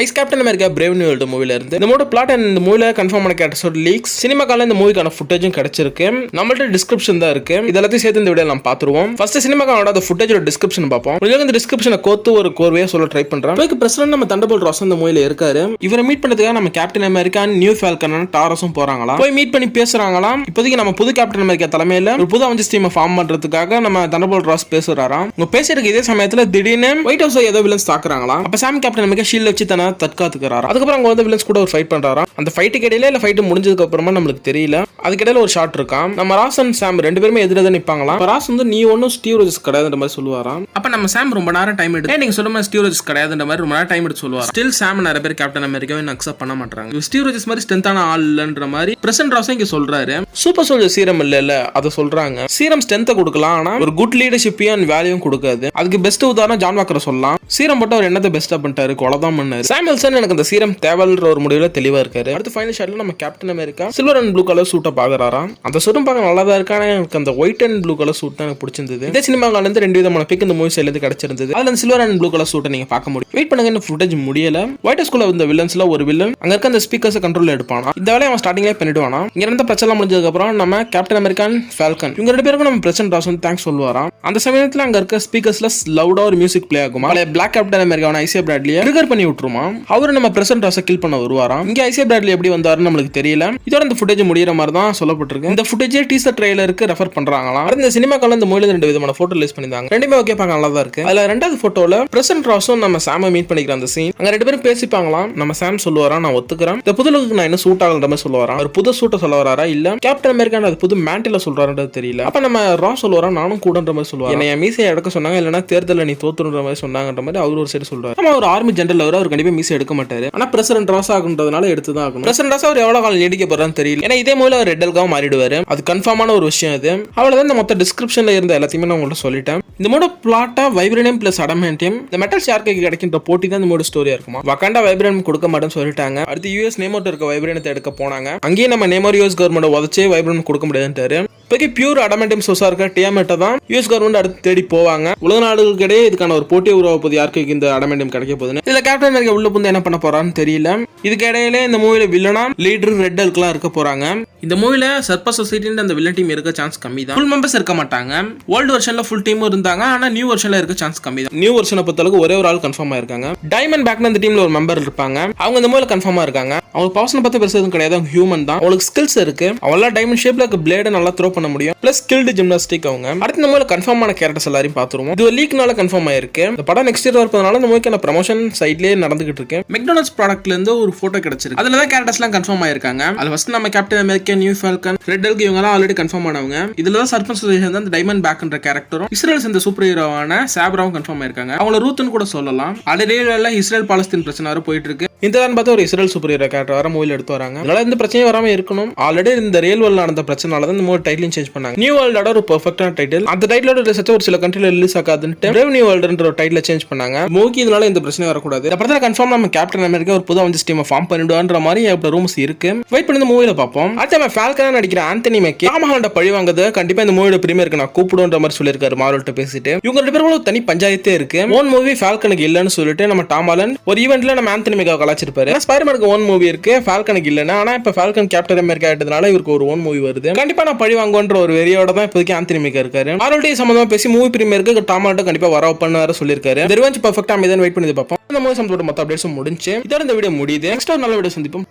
Ice captain America brave new world மூவில இருந்து இந்த மூவில பிளாட் அண்ட் இந்த மூவில கன்ஃபார்ம் ஆன கேரக்டர்ஸோட லீக்ஸ் சினிமாக்கால இந்த மூவிக்கான ஃபுட்டேஜும் கிடைச்சிருக்கு. நம்மள்ட்ட டிஸ்கிரிப்ஷன் தான் இருக்கு. இதெல்லாத்தையும் சேர்த்து இந்த வீடியோ நம்ம பார்த்துருவோம். ஃபர்ஸ்ட் சினிமாக்கானோட அந்த ஃபுட்டேஜோட டிஸ்கிரிப்ஷன் பார்ப்போம். இந்த டிஸ்கிரிப்ஷனை கோத்து ஒரு கோர்வையா சொல்ல ட்ரை பண்றோம். இதுக்கு பிரசிடென்ட் நம்ம தண்டர்போல்ட் ராஸ் இந்த மூவில இருக்காரு. இவரை மீட் பண்ணதுக்காக நம்ம கேப்டன் அமெரிக்கா நியூ ஃபால்கன் டாரஸும் போறாங்களாம். போய் மீட் பண்ணி பேசுறாங்களாம். இப்போதைக்கு நம்ம புது கேப்டன் அமெரிக்கா தலைமையில ஒரு புது அவெஞ்சர்ஸ் டீமை ஃபார்ம் பண்றதுக்காக நம்ம தண்டர்போல்ட் ராஸ் பேசுறாராம். இவங்க பேசிட்டு இதே சமயத்துல திடீர்னு ஒயிட் ஹவுஸ் ஏதோ வில்லன்ஸ் தாக்குறாங்களாம். அப்ப சாம் கேப்டன் அமெரிக்கா ஷீல்ட் வச்சு தன்னை தற்காத்துக்கிறார். அதுக்கப்புறம் அங்க வந்து வில்லன்ஸ் கூட ஒரு ஃபைட் பண்றாராம். அந்த ஃபைட்டுக்கு இடையில இல்ல ஃபைட் முடிஞ்சதுக்கு அப்புறமா நம்மளுக்கு தெரியல. அதுக்கிடையில ஒரு ஷாட் இருக்காம். நம்ம ராஸ் அண்ட் சாம் ரெண்டு பேருமே எதிராக நிப்பாங்களாம். ராஸ் வந்து நீ ஒன்னும் ஸ்டீவ் ரோஜர்ஸ் கிடையாதுன்ற மாதிரி சொல்லுவாராம். அப்ப நம்ம சாம் ரொம்ப நேரம் டைம் எடுத்து நீங்க சொல்ல மாதிரி ஸ்டீவ் ரோஜர்ஸ் கிடையாதுன்ற மாதிரி ரொம்ப நேரம் டைம் எடுத்து சொல்லுவார். ஸ்டில் சாம் நிறைய பேர் கேப்டன் அமெரிக்காவை அக்செப்ட் பண்ண மாட்டாங்க. ஸ்டீவ் ரோஜர்ஸ் மாதிரி ஸ்ட்ரென்த்தான ஆள் இல்லன்ற மாதிரி பிரசன்ட் ராஸ் இங்க சொல்றாரு. சூப்பர் சோல்ஜர் சீரம் இல்ல அதை சொல்றாங்க. சீரம் ஸ்ட்ரென்த்தை கொடுக்கலாம், ஆனா ஒரு குட் லீடர்ஷிப்பையும் அண்ட் வேல்யூவும் கொடுக்காது. அதுக்கு பெஸ்ட் உதாரணம் ஜான் வாக்கரை சொல்லலாம். சீரம் போட்டு அவர் என்னத்தை பெஸ்டா பண்ணிட்டாரு, கொலைதான் பண்ணாரு. சாமுவல்சன் எனக்கு அந்த சீரம் தேவல்ன்ற ஒரு முடிவுல தெளிவா இருக்காரு. அடுத்து ஃபைனல் ஷாட்ல நம்ம captain America silver and blue colour சூட்டை பாக்குறாராம். அந்த சூட்டும் பார்க்க நல்லா தான் இருக்கு. எனக்கு அந்த white and blue colour suit தான் எனக்கு பிடிச்சிருந்தது. இதே சினிமால இருந்து ரெண்டு விதமான பிக் இந்த மூவி சைடுல இருந்து கிடைச்சிருந்தது. அதுல அந்த சில்வர் அண்ட் ப்ளூ கலர் சூட்டை நீங்க பார்க்க முடியும். வெயிட் பண்ணுங்க, இந்த ஃபுட்டேஜ் முடியல. ஒயிட் ஹவுஸ்ல இந்த வில்லன்ஸ்ல ஒரு வில்லன் அங்க இருக்க அந்த ஸ்பீக்கர்ஸ் கண்ட்ரோல் எடுப்பானா. இந்த வேலையை அவன் ஸ்டார்டிங்லேயே பண்ணிடுவானா. இங்க இருந்த பிரச்சனை முடிஞ்சதுக்கு அப்புறம் நம்ம கேப்டன் அமெரிக்கன் ஃபால்கன் இவங்க ரெண்டு பேருக்கும் நம்ம பிரசிடென்ட் ராஸ் வந்து தேங்க்ஸ் சொல்லுவாராம். அந்த சமயத்துல அங்க இருக்க ஸ்பீக்கர்ஸ்ல லவுடா ஒரு மியூசிக் பிளே ஆகுமா. பிளாக் கேப்டன் அமெரிக்கான ஐசியா பிராட்லியை ட்ரிகர் பண்ணி விட்டுருமா. அவரு நம்ம பிரசிடென்ட் ராஸை கில் பண்ண வருவாராம். இங்க ஐசியா பிராட்லி எப்படி வந்தாருன்னு நம்மளுக்கு தெரியல. இதோட இந்த ஃபுட்டேஜ் முடியற மாதிரி தான் சொல்லப்பட்டிருக்கு. இந்த ஃபுட்டேஜ் டீசர் ட்ரெய்லருக்கு ரெஃபர் பண்றாங்களாம். இந்த சினிமாக்கால இந்த மூவில ரெண்டு விதமான போட்டோ ரிலீஸ் பண்ணிருந்தாங்க. ரெண்டுமே ஓகே பார்க்க நல்லா தான் இருக்கு. அதுல ரெண்டாவது போட்டோல பிரசிடென்ட் ராஸும் நம்ம சாம மீட் பண்ணிக்கிற அந்த சீன் அங்க ரெண்டு பேரும் பேசிப்பாங்களாம். நம்ம சாம் சொல்லுவாரா நான் ஒத்துக்கிறேன், இந்த புது லுக்கு நான் என்ன சூட் ஆகலன்ற மாதிரி சொல்லுவாராம். ஒரு புது சூட்டை சொல்ல வராரா இல்ல கேப்டன் அமெரிக்கா அது புது மேண்டில சொல்றாருன்றது தெரியல. அப்ப நம்ம ராஸ் சொல்லுவாரா நானும் கூடன்ற மாதிரி சொல்லுவாரு. என்ன மீசையை எடுக்க சொன்னாங்க, இல்லனா தேர்தல்ல நீ தோத்துன்ற மாதிரி சொன்னாங்கன்ற மாதிரி அவர் ஒரு சைடு சொல்றாரு. நம்ம ஒரு ஆர்மி ஜெனரல் அவர் கண்டிப்பா மீசை எடுக்க மாட்டாரு. ஆனா பிரசிடென்ட் ராஸ் ஆகுன்றதுனால எடுத்துதான் ஆகணும். பிரசிடென்ட் ராஸ் அவர் எவ்வளவு காலம் நீடிக்க போறான்னு தெரியல. ஏன்னா இதே மூவில அவர் ரெட் எல்காவும் மாறிடுவாரு. அது கன்ஃபார்மான ஒரு விஷயம். அது அவ்வளவுதான். இந்த மொத்த டிஸ்கிரிப்ஷன்ல இருந்த எல்லாத்தையுமே நான் உங்கள்ட்ட சொல்லிட்டேன். இந்த மூட பிளாட்டா வைப்ரேனியம் பிளஸ் அடமெண்டியம் இந்த மெட்டல் ஷார்க்கு கிடைக்கின்ற போட்டி தான் இந்த மூட ஸ்டோரியா இருக்குமா. வகாண்டா வைப்ரேனியம் கொடுக்க மாட்டேன்னு சொல்லிட்டாங்க. அடுத்து யூஎஸ் நேமோட் இருக்க வைப்ரேனியத்தை எடுக்க போனாங்க. அங்கேயே நம்ம நேமோர் யூஎஸ் கவர்மெண்ட் உதச்சே வைப்ரேனியம் கொடுக்க முடியாதுன்றாரு. இப்போக்கி பியூர் அடமெண்டியம் சோர்ஸா இருக்க டியாமெட்டை தான் யூஎஸ் கவர்மெண்ட் அடுத்து தேடி போவாங்க. உலக நாடுகளுக்கு இடையே இதுக்கான ஒரு போட்டியை உருவா போது யாருக்கு இந்த அடமெண்டியம் கிடைக்க போகுதுன்னு. இதுல கேப்டன் அமெரிக்கா உள்ள புந்து என்ன பண்ண போறான்னு தெரியல. இதுக்கு இடையில இந்த மூவில வில்லனா லீடர் ரெட் எல்க்லாம் இருக்க போறாங்க. இந்த மூவில சர்பஸ் சொசைட்டின்ற அந்த வில்லன் டீம் இருக்க சான்ஸ் கம்மி தான். ஃபுல் மெம்பர்ஸ் இருக்க மாட்டாங்க. ஓல்டு வெர்ஷன்ல ஃபுல் டீமும் இருந்தாங்க, ஆனா நியூ வெர்ஷன்ல இருக்க சான்ஸ் கம்மி தான். நியூ வெர்ஷனை பொறுத்தளவுக்கு ஒரே ஒரு ஆள் கன்ஃபார்ம் ஆயிருக்காங்க. டைமண்ட் பேக்னு அந்த டீம்ல ஒரு மெம்பர் இருப்பாங்க. அவங்க இந்த மூவில கன்ஃபார்மா இருக்காங்க. அவங்க பர்சனை பத்தி பெருசு எதுவும் கிடையாது, அவங்க ஹியூமன் தான். அவங்களுக்கு ஸ்கில்ஸ் இருக்கு. அவங்கள டைமண்ட் ஷேப்ல இருக்க பிளேட நல்லா த்ரோ பண்ண முடியும். பிளஸ் ஸ்கில்டு ஜிம்னாஸ்டிக் அவங்க. அடுத்த இந்த மூவில கன்ஃபார்மான கேரக்டர்ஸ் எல்லாரையும் பார்த்துருவோம். இது ஒரு லீக்னால கன்ஃபார்ம் ஆயிருக்கு. இந்த படம் நெக்ஸ்ட் இயர் வரதுனால இந்த மூவிக்கான ப்ரமோஷன் சைட்லயே நடந்துகிட்டு இருக்கு. மெக்டானல்ட்ஸ் ப்ராடக்ட்ல இருந்து ஒரு போட்டோ கிடைச்சிருக்கு. அதுல தான் கேரக்டர்ஸ்லாம் கன்ஃபார்ம் ஆயிருக்காங்க. அது ஃபர்ஸ்ட் நம்ம captain America, new Falcon, red elk இவங்க எல்லாம் ஆல்ரெடி கன்ஃபார்ம் ஆனவங்க. இதுல தான் சர்பஸ் சொசைட்டி அந்த டைமண்ட் பேக்ன்ற கேரக்டரும் இஸ்ரேல் இந்த சூப்பர் ஹீரோவான சாப்ராவும் கன்ஃபார்ம் ஆயிருக்காங்க. அவங்கள ரூத்னு கூட சொல்லலாம். ஆல்ரெடி இஸ்ரேல் பாலஸ்தீன் பிரச்சனை வர போயிட்டு இருக்கு. இந்த தான் பார்த்து ஒரு இஸ்ரேல் சூப்பர் ஹீரோ கேரக்டர் வர மூவில எடுத்து வராங்க. அதனால இந்த பிரச்சனையும் வராம இருக்கணும். ஆல்ரெடி இந்த ரியல் வேர்ல்ட்ல நடந்த பிரச்சனால தான் இந்த மூவி டைட்டிலும் சேஞ்ச் பண்ணாங்க. நியூ வேர்ல்டோட ஒரு பெர்ஃபெக்ட்டான டைட்டில். அந்த டைட்டிலோட ரிசர்ச் ஒரு சில கண்ட்ரில ரிலீஸ் ஆகாதுன்னு பிரேவ் நியூ வேர்ல்ட்ன்ற ஒரு டைட்டில சேஞ்ச் பண்ணாங்க. மூவிக்கு இதனால இந்த பிரச்சனை வரக்கூடாது. இந்த படத்துல கன்ஃபார்ம் நம்ம கேப்டன் அமெரிக்கா ஒரு புது அவெஞ்சர்ஸ் டீமை ஃபார்ம் பண்ணிடுவான்ற மாதிரி ரூம்ஸ் இருக்கு. வெயிட் பண்ணி இந்த மூவில பார்ப்போம். அடுத்து நம்ம ஃபால்கனா நடிக்கிற ஆந்தனி மேக்கி ராமஹாலண்ட பழி வாங்குறது கண்டிப்பா இந்த மூவியோட பிரீமியருக்கு நான் கூப்பிடுன்ற மாதிரி சொல்லியிருக்காரு மார்வல்ட்ட பேசிட்டு. இவங்க ரெண்டு பேரும் தனி பஞ்சாயத்தே இருக்கு. ஓன் மூவி ஃபால்கனுக்கு இல்லன்னு சொல்லிட்டு நம்ம டாம் ஹாலண்ட் ஒரு ஈவென்ட்ல நம்ம ஆந்தனி மேக்கா கலாச்சிருப்பாரு. ஸ்பைடர்மேனுக்கு ஓன் மூவி இருக்கு, ஃபால்கனுக்கு இல்லைன்னா. ஆனா இப்ப ஃபால்கன் கேப்டன் அமெரிக்கா ஆயிட்டதுனால இவருக்கு ஒரு ஓன் மூவி வருது. கண்டிப்பா நான் பழி வாங்குன்ற ஒரு வெறியோட தான் இப்போதைக்கு ஆந்தனி மேக்கா இருக்காரு. மார்வல்டி சம்பந்தமா பேசி மூவி பிரீமியருக்கு டாம் ஹாலண்ட் கண்டிப்பா வர ஓப்பன் வேற சொல்லியிருக்காரு. ரிவெஞ்ச் பெர்ஃபெக்ட்டா அமைதியா வெயிட் பண்ணி பார்ப்போம். இந்த மூவி சம்பந்தப்பட்ட மொத்த அப்டேட்ஸும் முடிஞ்சு இதோட இந்த வீடியோ முடியுது. நெக்ஸ்ட் ஒரு நல்ல வீடியோ சந்திப்போம்.